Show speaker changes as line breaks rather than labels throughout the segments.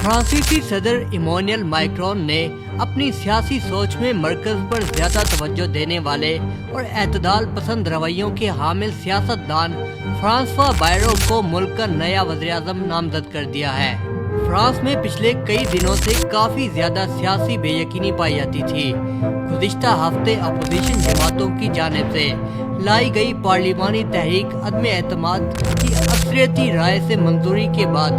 فرانسیسی صدر Emmanuel Macron نے اپنی سیاسی سوچ میں مرکز پر زیادہ توجہ دینے والے اور اعتدال پسند رویوں کے حامل سیاستدان فرانسوا بایرو کو ملک کا نیا وزیر اعظم نامزد کر دیا ہے۔ فرانس میں پچھلے کئی دنوں سے کافی زیادہ سیاسی بے یقینی پائی جاتی تھی۔ گزشتہ ہفتے اپوزیشن جماعتوں کی جانب سے لائی گئی پارلیمانی تحریک عدم اعتماد کی اکثریتی رائے سے منظوری کے بعد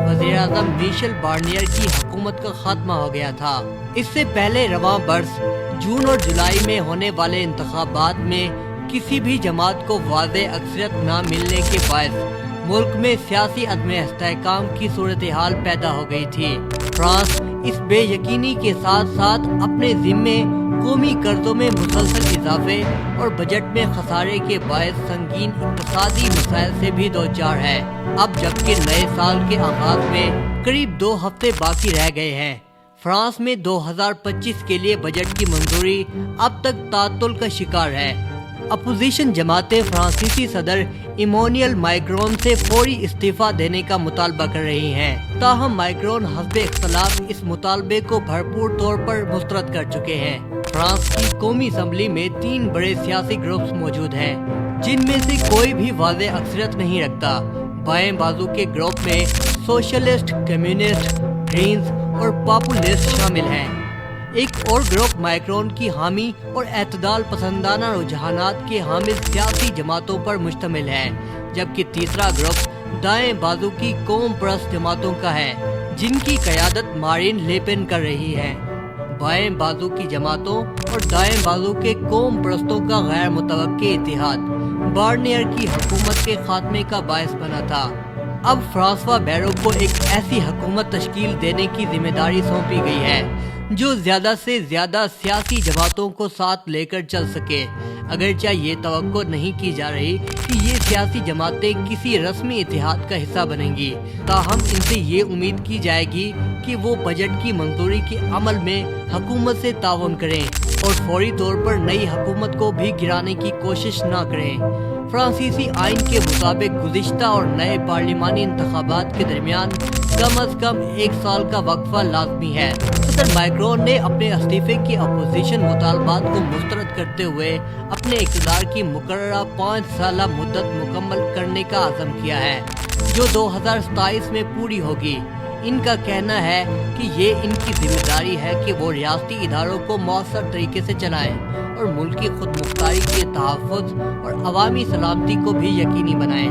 وزیر اعظم میشل بارنیئر کی حکومت کا خاتمہ ہو گیا تھا۔ اس سے پہلے رواں برس جون اور جولائی میں ہونے والے انتخابات میں کسی بھی جماعت کو واضح اکثریت نہ ملنے کے باعث ملک میں سیاسی عدم استحکام کی صورتحال پیدا ہو گئی تھی۔ فرانس اس بے یقینی کے ساتھ ساتھ اپنے ذمے قومی قرضوں میں مسلسل اضافے اور بجٹ میں خسارے کے باعث سنگین اقتصادی مسائل سے بھی دوچار ہے۔ اب جبکہ نئے سال کے آغاز میں قریب 2 ہفتے باقی رہ گئے ہیں، فرانس میں 2025 کے لیے بجٹ کی منظوری اب تک تعطل کا شکار ہے۔ اپوزیشن جماعتیں فرانسیسی صدر ایمانوئل میکرون سے فوری استعفیٰ دینے کا مطالبہ کر رہی ہیں، تاہم میکرون حزب اختلاف اس مطالبے کو بھرپور طور پر مسترد کر چکے ہیں۔ فرانس کی قومی اسمبلی میں 3 بڑے سیاسی گروپس موجود ہیں، جن میں سے کوئی بھی واضح اکثریت نہیں رکھتا۔ بائیں بازو کے گروپ میں سوشلسٹ، کمیونسٹ، گرینز اور پاپولسٹ شامل ہیں۔ ایک اور گروپ میکرون کی حامی اور اعتدال پسندانہ رجحانات کے حامل سیاسی جماعتوں پر مشتمل ہے، جبکہ تیسرا گروپ دائیں بازو کی قوم پرست جماعتوں کا ہے، جن کی قیادت مارین لے پن کر رہی ہے۔ بائیں بازو کی جماعتوں اور دائیں بازو کے قوم پرستوں کا غیر متوقع اتحاد بارنیئر کی حکومت کے خاتمے کا باعث بنا تھا۔ اب فرانسوا بایرو کو ایک ایسی حکومت تشکیل دینے کی ذمہ داری سونپی گئی ہے جو زیادہ سے زیادہ سیاسی جماعتوں کو ساتھ لے کر چل سکے، اگرچہ یہ توقع نہیں کی جا رہی کہ یہ سیاسی جماعتیں کسی رسمی اتحاد کا حصہ بنیں گی، تاہم ان سے یہ امید کی جائے گی کہ وہ بجٹ کی منظوری کے عمل میں حکومت سے تعاون کریں اور فوری طور پر نئی حکومت کو بھی گرانے کی کوشش نہ کریں۔ فرانسیسی آئین کے مطابق گزشتہ اور نئے پارلیمانی انتخابات کے درمیان کم از کم 1 سال کا وقفہ لازمی ہے۔ صدر میکرون نے اپنے استعفے کے اپوزیشن مطالبات کو مسترد کرتے ہوئے اپنے اقتدار کی مقررہ 5 سالہ مدت مکمل کرنے کا عزم کیا ہے، جو 2027 میں پوری ہوگی۔ ان کا کہنا ہے کہ یہ ان کی ذمہ داری ہے کہ وہ ریاستی اداروں کو مؤثر طریقے سے چلائیں اور ملکی خود مختاری کے تحفظ اور عوامی سلامتی کو بھی یقینی بنائیں۔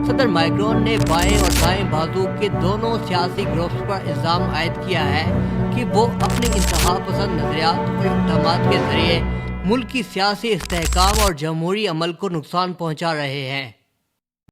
صدر میکرون نے بائیں اور دائیں بازو کے دونوں سیاسی گروپس پر الزام عائد کیا ہے کہ وہ اپنے انتہا پسند نظریات اور اقدامات کے ذریعے ملک کی سیاسی استحکام اور جمہوری عمل کو نقصان پہنچا رہے ہیں۔